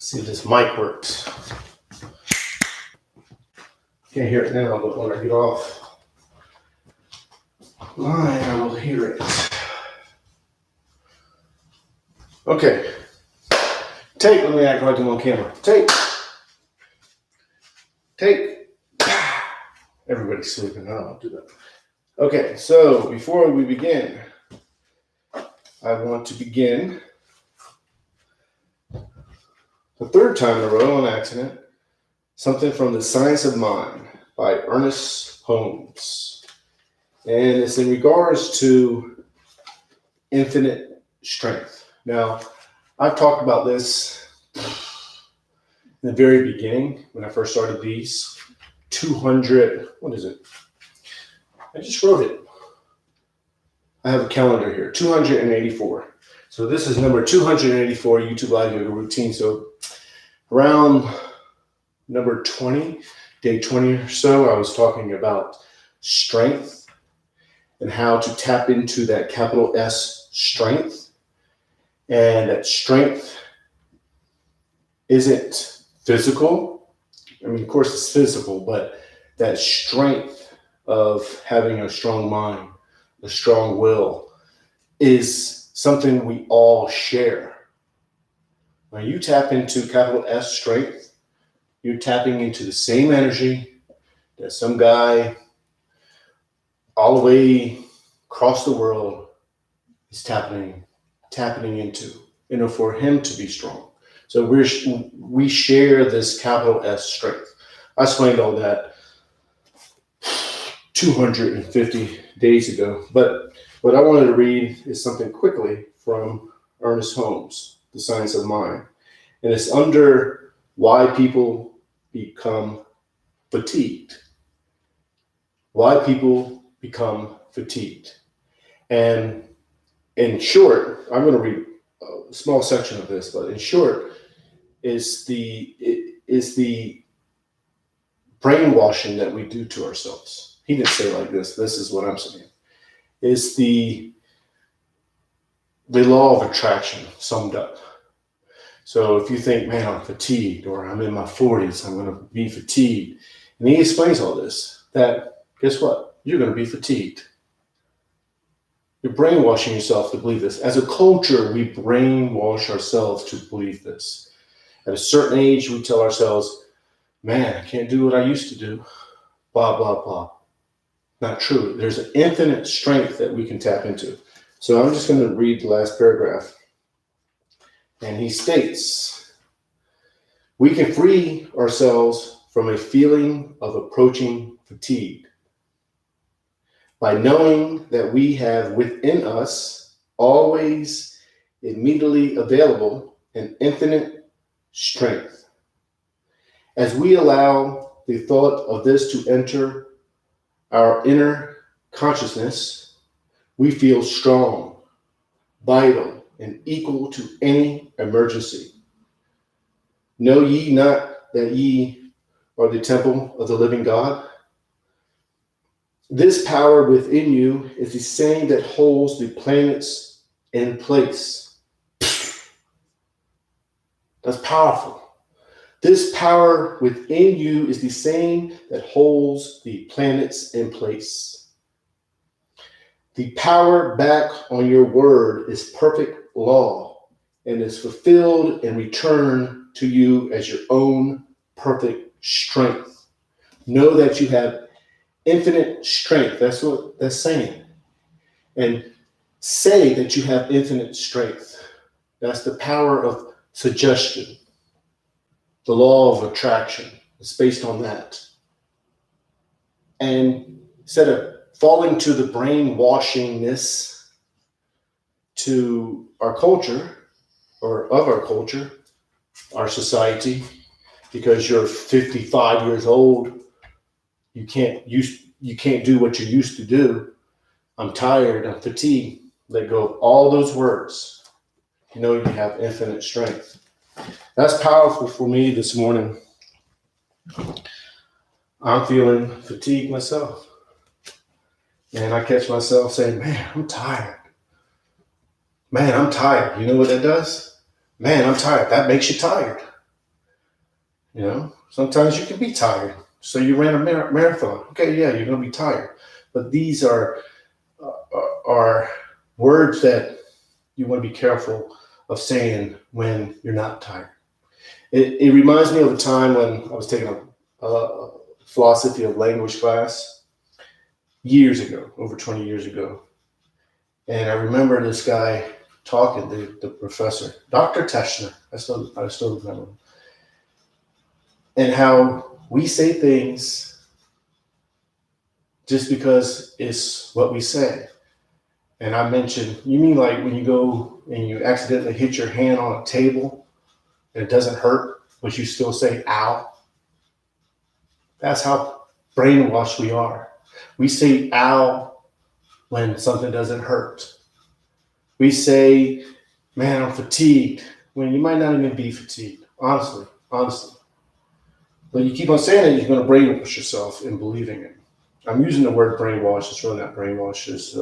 See if this mic works. Can't hear it now, but when I get off line, I will hear it. Okay. Take, let me act like I'm on camera. Take. Everybody's sleeping. I don't do that. Okay, so before we begin, I want to begin the third time in a row on accident, something from The Science of Mind by Ernest Holmes. And it's in regards to infinite strength. Now, I've talked about this in the very beginning when I first started these. 200, what is it? I just wrote it. I have a calendar here, 284. So this is number 284, YouTube Live Yoga Routine. So around number 20, day 20 or so, I was talking about strength and how to tap into that capital S strength. And that strength isn't physical. I mean, of course it's physical, but that strength of having a strong mind, a strong will, is something we all share. When you tap into capital S strength, you're tapping into the same energy that some guy all the way across the world is tapping into, for him to be strong. So we share this capital S strength. I explained all that 250 days ago, but what I wanted to read is something quickly from Ernest Holmes, The Science of Mind. And it's under why people become fatigued. Why people become fatigued. And in short, I'm going to read a small section of this, but in short, is the brainwashing that we do to ourselves. He didn't say it like this. This is what I'm saying. It's the law of attraction summed up. So if you think, man, I'm fatigued, or I'm in my 40s, I'm going to be fatigued. And he explains all this, that guess what? You're going to be fatigued. You're brainwashing yourself to believe this. As a culture, we brainwash ourselves to believe this. At a certain age, we tell ourselves, man, I can't do what I used to do. Blah, blah, blah. Not true. There's an infinite strength that we can tap into. So I'm just going to read the last paragraph. And he states, we can free ourselves from a feeling of approaching fatigue by knowing that we have within us always immediately available an infinite strength. As we allow the thought of this to enter our inner consciousness, we feel strong, vital, and equal to any emergency. Know ye not that ye are the temple of the living God? This power within you is the same that holds the planets in place. That's powerful. This power within you is the same that holds the planets in place. The power back on your word is perfect law and is fulfilled and returned to you as your own perfect strength. Know that you have infinite strength. That's what that's saying. And say that you have infinite strength. That's the power of suggestion. The law of attraction is based on that. And instead of falling to the brainwashingness to our culture, or of our culture, our society, because you're 55 years old, you can't do what you used to do. I'm tired, I'm fatigued. Let go of all those words. You know you have infinite strength. That's powerful for me this morning. I'm feeling fatigued myself. And I catch myself saying, man, I'm tired. Man, I'm tired. You know what that does? Man, I'm tired. That makes you tired. Sometimes you can be tired. So you ran a marathon. Okay, yeah, you're going to be tired. But these are words that you want to be careful of saying when you're not tired. It reminds me of a time when I was taking a philosophy of language class years ago, over 20 years ago. And I remember this guy talking, the professor, Dr. Teschner, I still remember him, and how we say things just because it's what we say. And I mentioned, you mean like when you go and you accidentally hit your hand on a table and it doesn't hurt, but you still say, ow? That's how brainwashed we are. We say, ow, when something doesn't hurt. We say, man, I'm fatigued, when you might not even be fatigued, honestly. But you keep on saying it, you're going to brainwash yourself in believing it. I'm using the word brainwash. It's really not brainwash. It's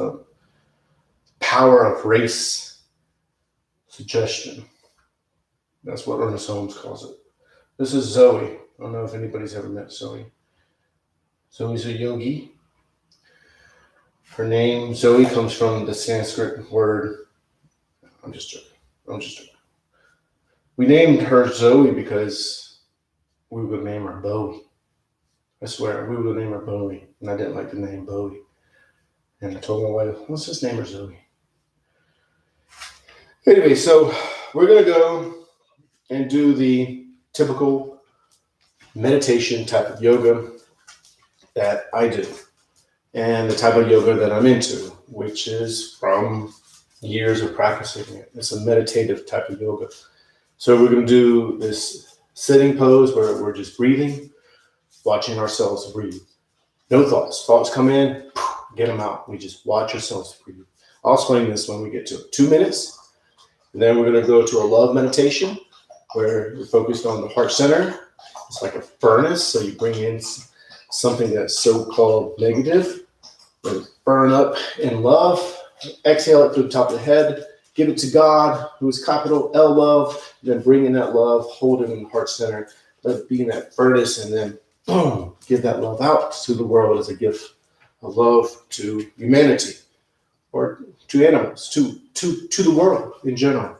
power of race suggestion. That's what Ernest Holmes calls it. This is Zoe. I don't know if anybody's ever met Zoe. Zoe's a yogi. Her name, Zoe, comes from the Sanskrit word. I'm just joking. We named her Zoe because we would name her Bowie. I swear, we would name her Bowie. And I didn't like the name Bowie. And I told my wife, let's just name her Zoe. Anyway, so we're going to go and do the typical meditation type of yoga that I do. And the type of yoga that I'm into, which is from years of practicing it. It's a meditative type of yoga. So we're going to do this sitting pose where we're just breathing, watching ourselves breathe. No thoughts. Thoughts come in, get them out. We just watch ourselves breathe. I'll explain this when we get to it. 2 minutes. And then we're going to go to a love meditation where you're focused on the heart center. It's like a furnace. So you bring in something that's so-called negative. Burn up in love. Exhale it through the top of the head. Give it to God, who is capital L love. Then bring in that love, hold it in the heart center. Let it be in that furnace, and then boom, give that love out to the world as a gift of love to humanity, or to animals, to the world in general.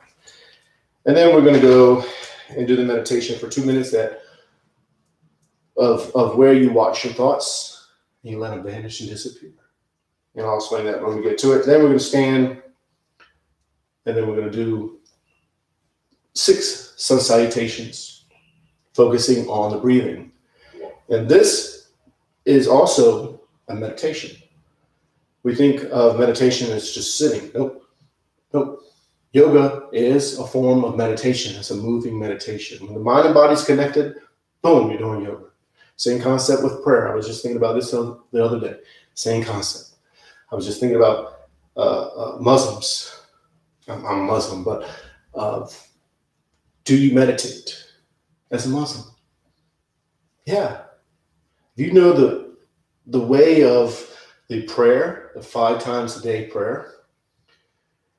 And then we're going to go and do the meditation for 2 minutes of where you watch your thoughts, and you let them vanish and disappear. And I'll explain that when we get to it. Then we're going to stand, and then we're going to do 6 sun salutations, focusing on the breathing. And this is also a meditation. We think of meditation as just sitting. Nope. Yoga is a form of meditation. It's a moving meditation. When the mind and body is connected, boom, you're doing yoga. Same concept with prayer. I was just thinking about this the other day. Same concept. I was just thinking about Muslims. I'm Muslim, but do you meditate as a Muslim? Yeah. Do you know the way of the prayer, the 5 times a day prayer?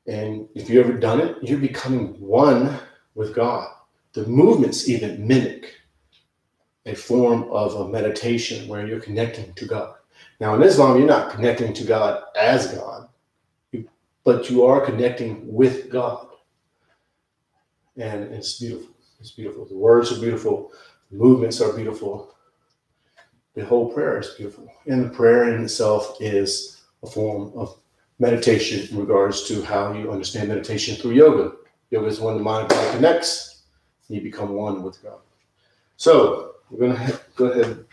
And if you've ever done it, you're becoming one with God. The movements even mimic a form of a meditation where you're connecting to God. Now, in Islam, you're not connecting to God as God, but you are connecting with God. And it's beautiful. It's beautiful. The words are beautiful. The movements are beautiful. The whole prayer is beautiful. And the prayer in itself is a form of meditation in regards to how you understand meditation through yoga. Yoga is when the mind and body connects, and you become one with God. So we're going to go ahead.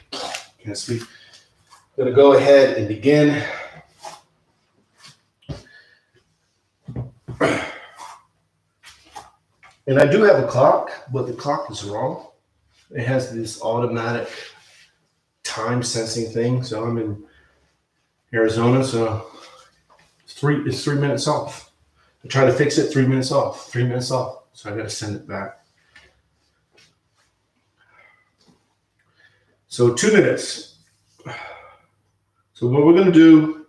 Can't speak. I'm going to go ahead and begin. And I do have a clock, but the clock is wrong. It has this automatic time sensing thing. So I'm in Arizona, so it's 3 minutes off. I try to fix it, 3 minutes off, 3 minutes off. So I got to send it back. So 2 minutes. So what we're going to do,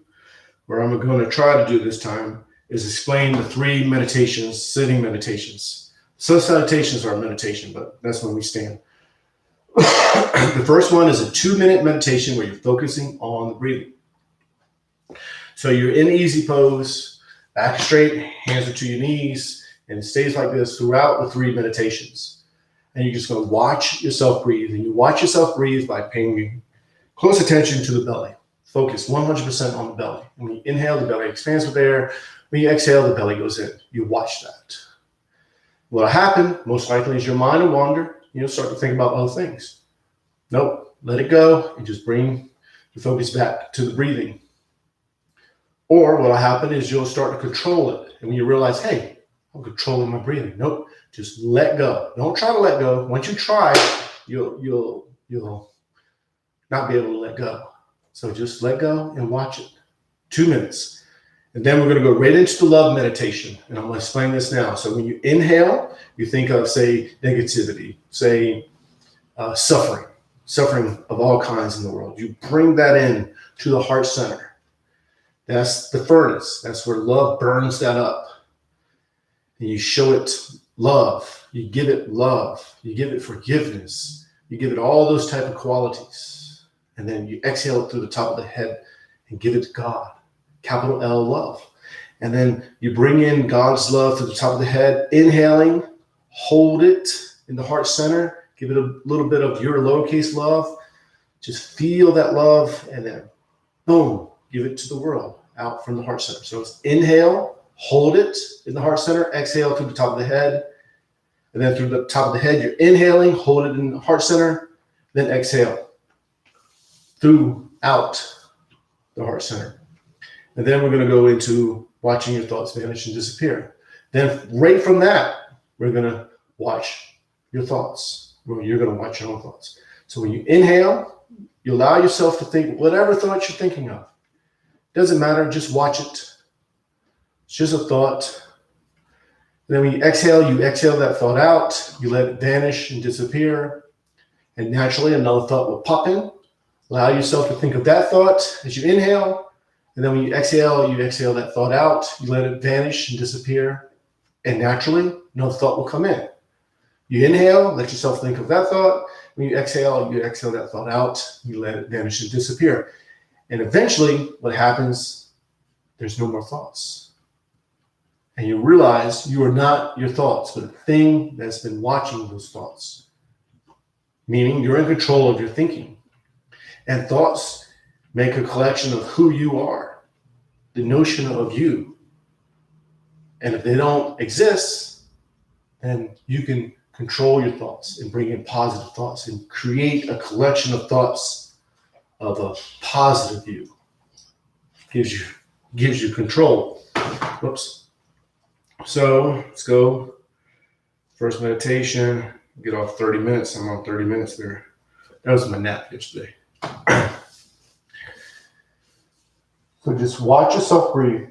or I'm going to try to do this time, is explain the 3 meditations, sitting meditations. Sun salutations are a meditation, but that's when we stand. The first one is a 2-minute meditation where you're focusing on the breathing. So you're in easy pose, back straight, hands are to your knees, and it stays like this throughout the 3 meditations. And you're just going to watch yourself breathe. And you watch yourself breathe by paying close attention to the belly. Focus 100% on the belly. And when you inhale, the belly expands with air. When you exhale, the belly goes in. You watch that. What'll happen, most likely, is your mind will wander. You'll start to think about other things. Nope, let it go and just bring the focus back to the breathing. Or what'll happen is you'll start to control it. And when you realize, hey, I'm controlling my breathing. Nope, just let go. Don't try to let go. Once you try, you'll not be able to let go. So just let go and watch it. 2 minutes. And then we're going to go right into the love meditation. And I'm going to explain this now. So when you inhale, you think of, say, negativity, say, suffering of all kinds in the world. You bring that in to the heart center. That's the furnace. That's where love burns that up. And you show it love. You give it love. You give it forgiveness. You give it all those type of qualities. And then you exhale it through the top of the head and give it to God. Capital L, love. And then you bring in God's love to the top of the head, inhaling, hold it in the heart center, give it a little bit of your lowercase love. Just feel that love, and then boom, give it to the world out from the heart center. So it's inhale, hold it in the heart center, exhale through the top of the head, and then through the top of the head, you're inhaling, hold it in the heart center, then exhale throughout the heart center. And then we're going to go into watching your thoughts vanish and disappear. Then right from that, we're going to watch your thoughts. You're going to watch your own thoughts. So when you inhale, you allow yourself to think whatever thoughts you're thinking of. Doesn't matter, just watch it. It's just a thought. And then when you exhale that thought out. You let it vanish and disappear. And naturally, another thought will pop in. Allow yourself to think of that thought as you inhale. And then when you exhale that thought out. You let it vanish and disappear. And naturally, another thought will come in. You inhale, let yourself think of that thought. When you exhale that thought out. You let it vanish and disappear. And eventually, what happens, there's no more thoughts. And you realize you are not your thoughts, but a thing that's been watching those thoughts. Meaning you're in control of your thinking. And thoughts make a collection of who you are, the notion of you. And if they don't exist, then you can control your thoughts and bring in positive thoughts and create a collection of thoughts of a positive you. Gives you control. Whoops. So let's go. First meditation. Get off 30 minutes. I'm on 30 minutes there. That was my nap yesterday. So just watch yourself breathe.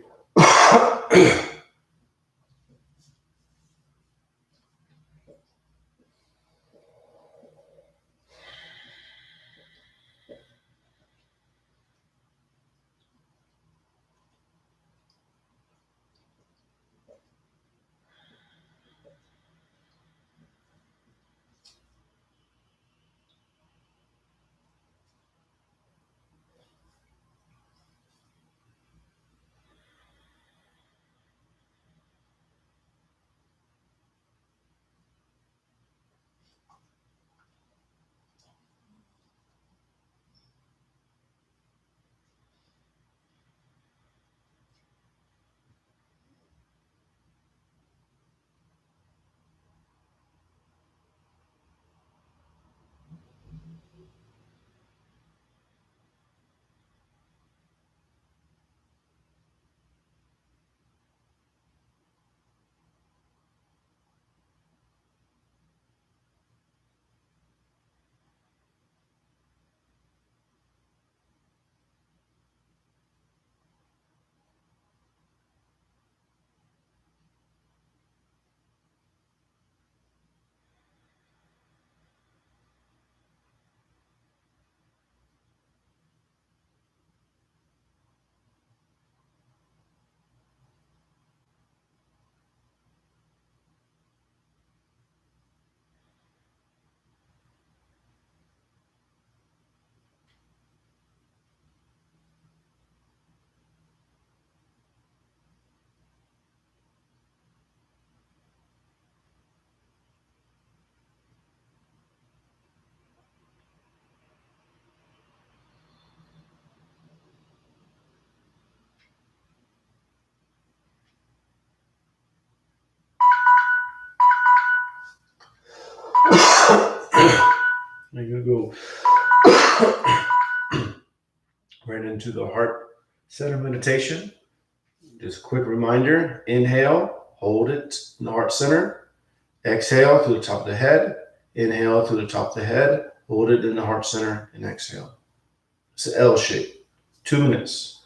into the heart center meditation. Just a quick reminder, inhale, hold it in the heart center. Exhale through the top of the head. Inhale through the top of the head. Hold it in the heart center and exhale. It's an L shape. 2 minutes.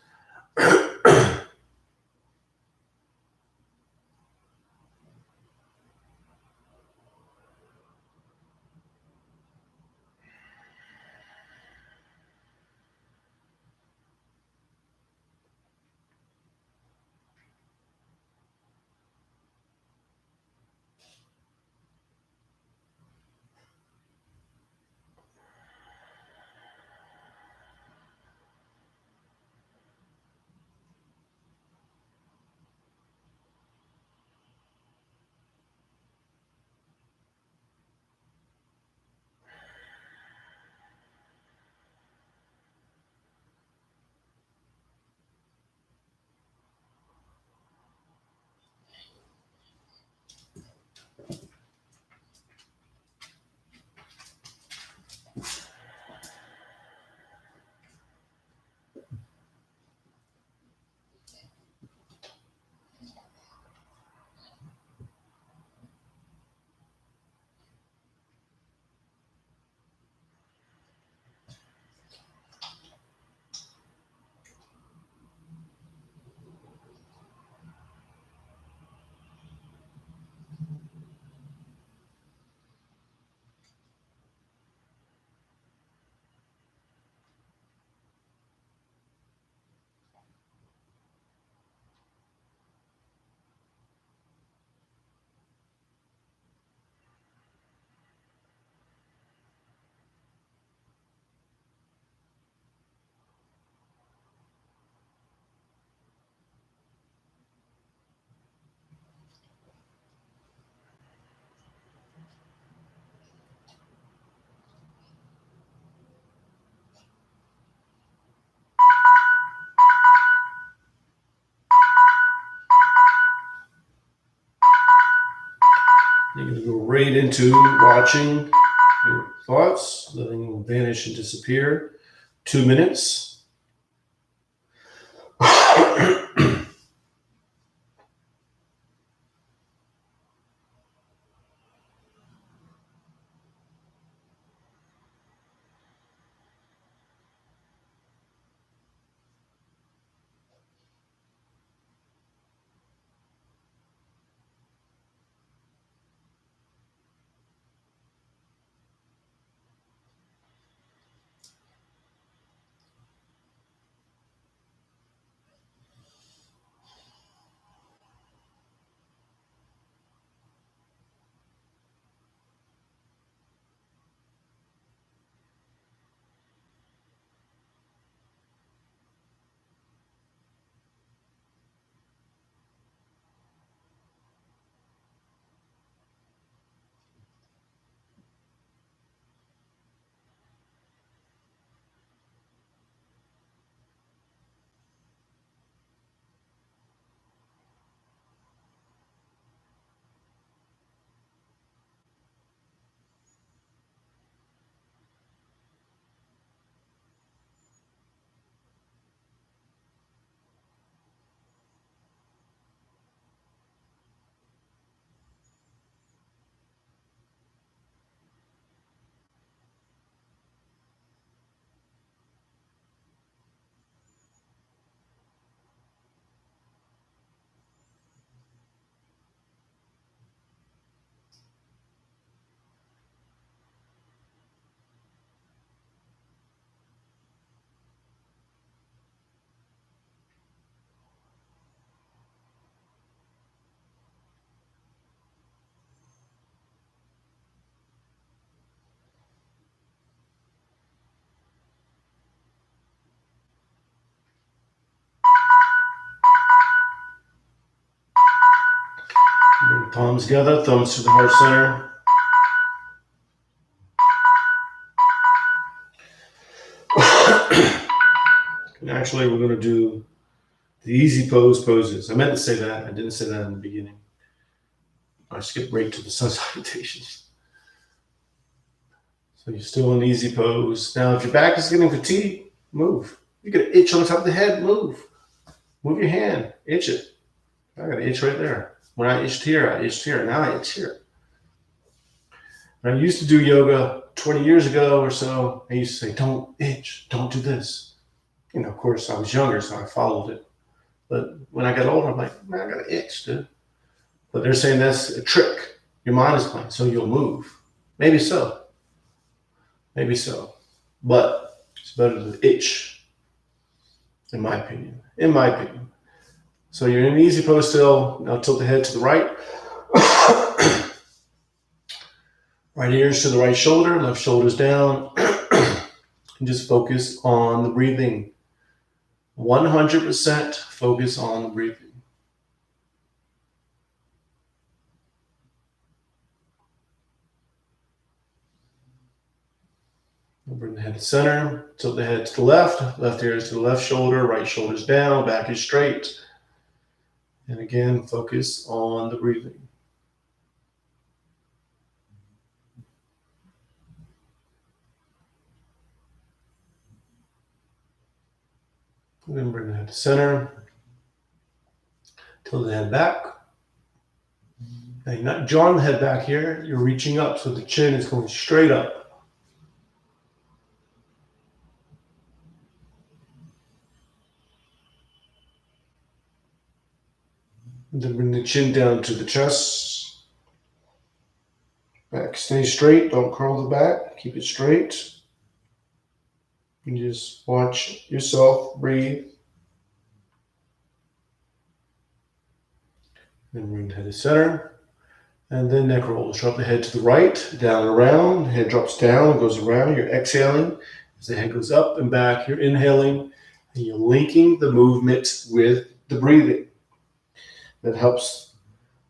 You're going to go right into watching your thoughts, letting them vanish and disappear. 2 minutes. Bring palms together, thumbs to the heart center. And actually, we're going to do the easy poses. I meant to say that. I didn't say that in the beginning. I skipped right to the sun salutations. So you're still in easy pose. Now, if your back is getting fatigued, move. You get an itch on the top of the head, move. Move your hand, itch it. I got an itch right there. When I itched here, I itched here. Now I itch here. When I used to do yoga 20 years ago or so, I used to say, don't itch, don't do this. Of course, I was younger, so I followed it. But when I got older, I'm like, man, I got an itch, dude. But they're saying that's a trick. Your mind is playing, so you'll move. Maybe so. Maybe so. But it's better to itch, in my opinion. So you're in an easy pose still. Now tilt the head to the right. Right ears to the right shoulder, left shoulder's down. And just focus on the breathing. 100% focus on the breathing. Bring the head to center, tilt the head to the left ear is to the left shoulder, right shoulder's down, back is straight. And again, focus on the breathing. Then bring the head to center, tilt the head back. Now you're not drawing the head back here, you're reaching up, so the chin is going straight up. Then bring the chin down to the chest. Back stay straight, don't curl the back, keep it straight. And just watch yourself breathe. Then bring the head to center. And then neck rolls. Drop the head to the right, down and around. The head drops down and goes around. You're exhaling. As the head goes up and back, you're inhaling. And you're linking the movement with the breathing. That helps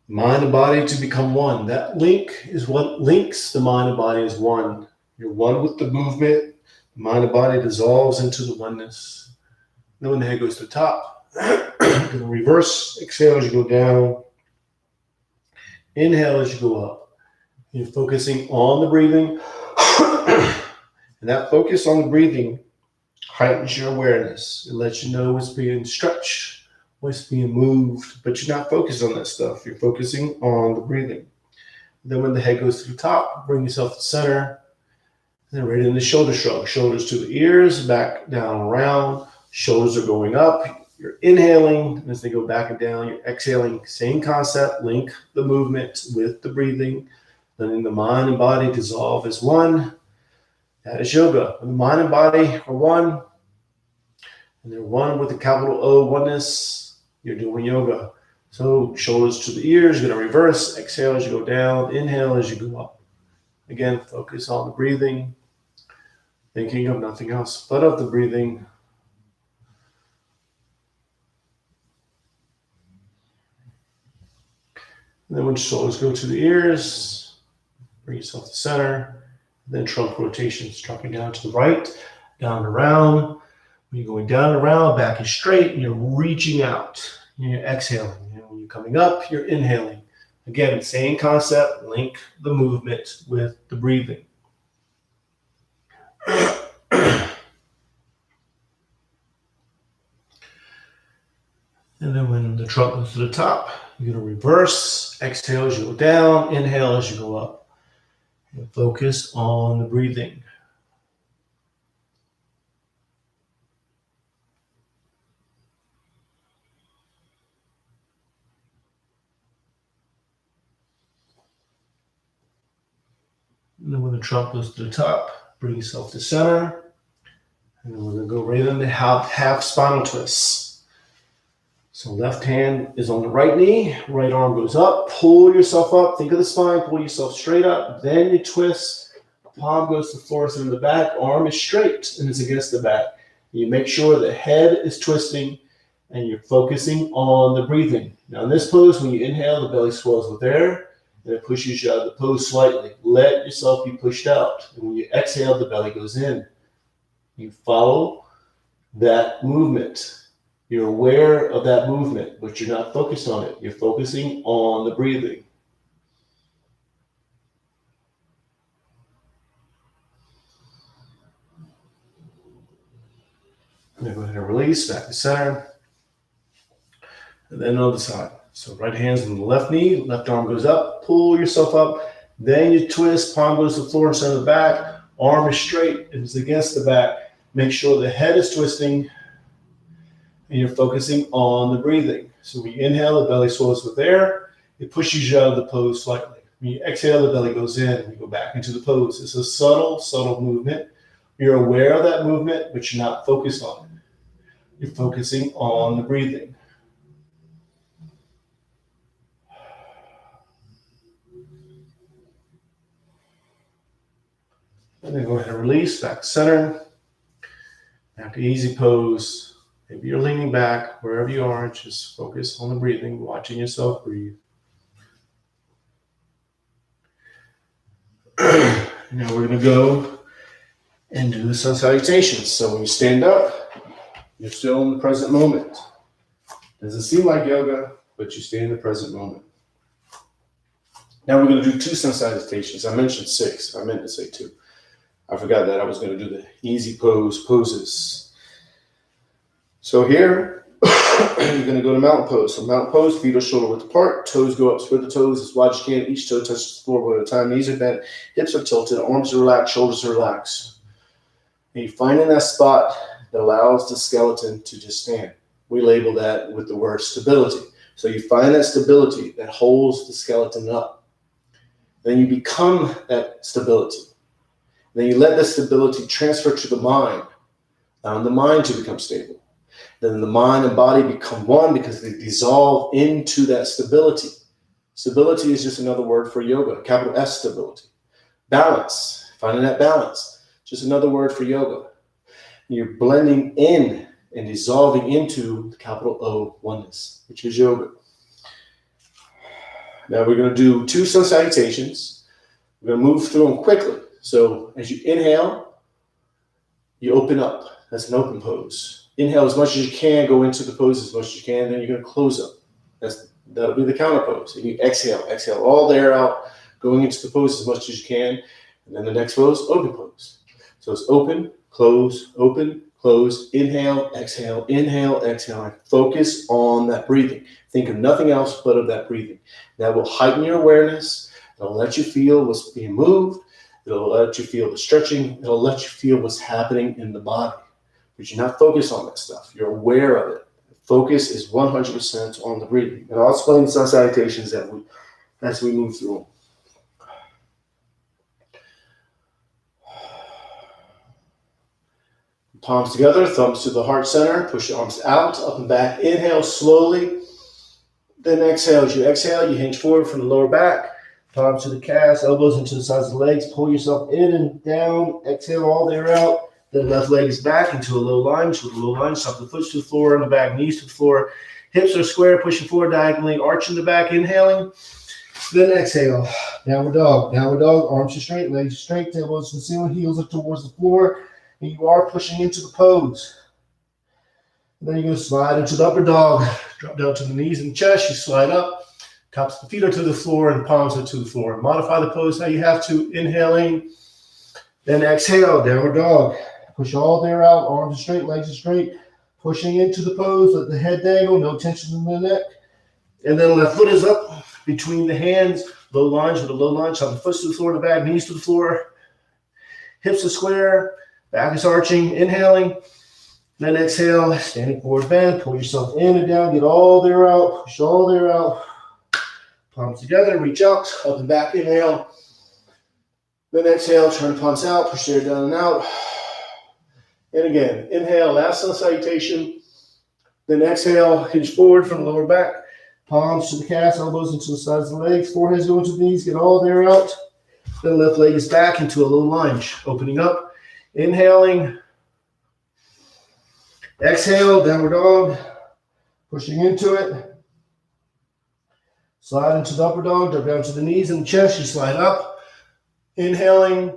mind and body to become one. That link is what links the mind and body as one. You're one with the movement. The mind and body dissolves into the oneness. Then when the head goes to the top, you're going to reverse. Exhale as you go down. Inhale as you go up. You're focusing on the breathing. And that focus on the breathing heightens your awareness. It lets you know what's being stretched, what's being moved, but you're not focused on that stuff. You're focusing on the breathing. Then when the head goes to the top, bring yourself to center. And then right in the shoulder shrug. Shoulders to the ears, back, down, around. Shoulders are going up. You're inhaling. As they go back and down, you're exhaling. Same concept. Link the movement with the breathing. Letting the mind and body dissolve as one. That is yoga. When the mind and body are one, and they're one with the capital O, oneness, you're doing yoga. So shoulders to the ears, you're going to reverse. Exhale as you go down. Inhale as you go up. Again, focus on the breathing. Thinking of nothing else but of the breathing. And then when shoulders go to the ears, bring yourself to center. Then trunk rotations, dropping down to the right, down and around. When you're going down and around, back is straight, and you're reaching out. And you're exhaling. And when you're coming up, you're inhaling. Again, same concept, link the movement with the breathing. And then when the trunk goes to the top, you're going to reverse. Exhale as you go down. Inhale as you go up. And focus on the breathing. And then when the trunk goes to the top, bring yourself to center. And then we're going to go right into half spinal twists. So left hand is on the right knee, right arm goes up, pull yourself up, think of the spine, pull yourself straight up, then you twist, palm goes to the floor, so in the back, arm is straight and it's against the back. You make sure the head is twisting and you're focusing on the breathing. Now in this pose, when you inhale, the belly swells with air and it pushes you out of the pose slightly. Let yourself be pushed out. And when you exhale, the belly goes in. You follow that movement. You're aware of that movement, but you're not focused on it. You're focusing on the breathing. Then go ahead and release, back to center. And then on the side. So right hand's on the left knee, left arm goes up, pull yourself up. Then you twist, palm goes to the floor instead of the back. Arm is straight, it is against the back. Make sure the head is twisting and you're focusing on the breathing. So when you inhale, the belly swells with air. It pushes you out of the pose slightly. When you exhale, the belly goes in and you go back into the pose. It's a subtle, subtle movement. You're aware of that movement, but you're not focused on it. You're focusing on the breathing. And then go ahead and release, back to center. Back to easy pose. Maybe you're leaning back, wherever you are, just focus on the breathing, watching yourself breathe. Now we're going to go and do the sun salutations. So when you stand up, you're still in the present moment. Doesn't seem like yoga, but you stay in the present moment. Now we're going to do 2 sun salutations. I mentioned 6. I meant to say 2. I forgot that I was going to do the easy poses. So here, you're going to go to mountain pose. So mountain pose, feet are shoulder width apart, toes go up, spread the toes as wide as you can. Each toe touches the floor one at a time. Knees are bent, hips are tilted, arms are relaxed, shoulders are relaxed. And you find in that spot that allows the skeleton to just stand. We label that with the word stability. So you find that stability that holds the skeleton up. Then you become that stability. Then you let that stability transfer to the mind. Allow the mind to become stable. Then the mind and body become one because they dissolve into that stability. Stability is just another word for yoga, capital S stability. Balance, finding that balance, just another word for yoga. You're blending in and dissolving into the capital O oneness, which is yoga. Now we're going to do 2 sun salutations. We're going to move through them quickly. So as you inhale, you open up. That's an open pose. Inhale as much as you can, go into the pose as much as you can, then you're going to close up. That'll be the counter pose. And you exhale all the air out, going into the pose as much as you can. And then the next pose, open pose. So it's open, close, inhale, exhale, and focus on that breathing. Think of nothing else but of that breathing. That will heighten your awareness. It'll let you feel what's being moved. It'll let you feel the stretching. It'll let you feel what's happening in the body. But you're not focused on that stuff. You're aware of it. Focus is 100% on the breathing. And I'll explain the sun salutations as we move through them. Palms together, thumbs to the heart center. Push your arms out, up and back. Inhale slowly. Then exhale. As you exhale, you hinge forward from the lower back. Palms to the calves, elbows into the sides of the legs. Pull yourself in and down. Exhale all the air out. Then left leg is back into a low lunge. With a low lunge, stop the foot to the floor and the back, knees to the floor. Hips are square, pushing forward diagonally, arching the back, inhaling. Then exhale. Downward dog. Downward dog. Arms are straight, legs are straight, elbows to the ceiling, heels up towards the floor. And you are pushing into the pose. And then you're going to slide into the upper dog. Drop down to the knees and chest. You slide up. Tops of the feet are to the floor and palms are to the floor. Modify the pose how you have to. Inhaling. Then exhale. Downward dog. Push all the air out. Arms are straight, legs are straight. Pushing into the pose. Let the head dangle. No tension in the neck. And then left foot is up between the hands. Low lunge with a low lunge. Top the foot to the floor, the back, knees to the floor. Hips are square. Back is arching, inhaling, then exhale, standing forward bend, pull yourself in and down, get all the air out, push all the air out, palms together, reach out, up and back, inhale, then exhale, turn the palms out, push the air down and out, and again, inhale, last sun salutation, then exhale, hinge forward from the lower back, palms to the calves, elbows into the sides of the legs, foreheads going to the knees, get all the air out, then left leg is back into a low lunge, opening up, inhaling, exhale, downward dog, pushing into it, slide into the upper dog, drop down to the knees and the chest, you slide up, inhaling,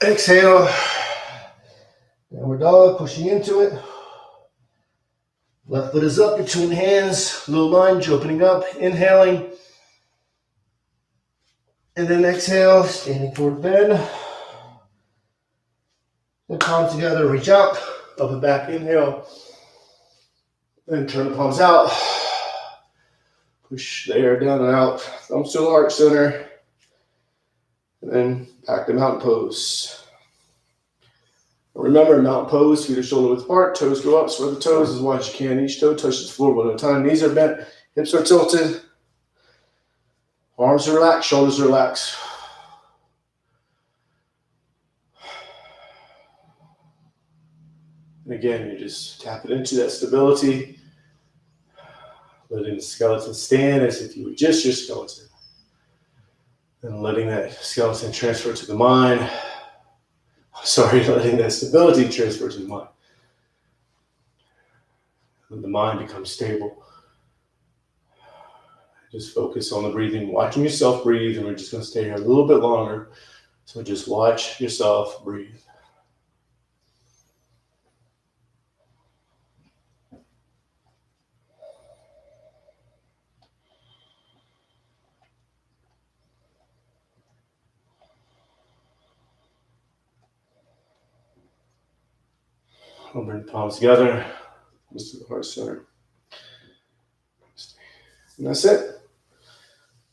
exhale, downward dog, pushing into it, left foot is up between the hands, low lunge, opening up, inhaling, and then exhale, standing forward bend. And palms together, reach out, up and back, inhale. Then turn the palms out. Push the air down and out. Thumbs to the heart center. And then back to mountain pose. Remember, mountain pose, feet are shoulder width apart, toes go up, spread the toes as wide as you can. Each toe touches the floor one at a time. Knees are bent, hips are tilted. Arms are relaxed, shoulders are relaxed. And again, you're just tapping into that stability, letting the skeleton stand as if you were just your skeleton. And letting that skeleton transfer to the mind. Letting that stability transfer to the mind. When the mind becomes stable, just focus on the breathing, watching yourself breathe, and we're just going to stay here a little bit longer. So just watch yourself breathe. I'll bring the palms together, just to the heart center. And that's it.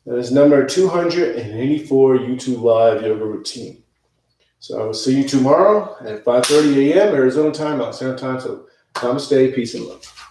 That is number 284 YouTube Live Yoga Routine. So I will see you tomorrow at 5:30 a.m. Arizona time, Mountain Standard Time. So namaste, peace and love.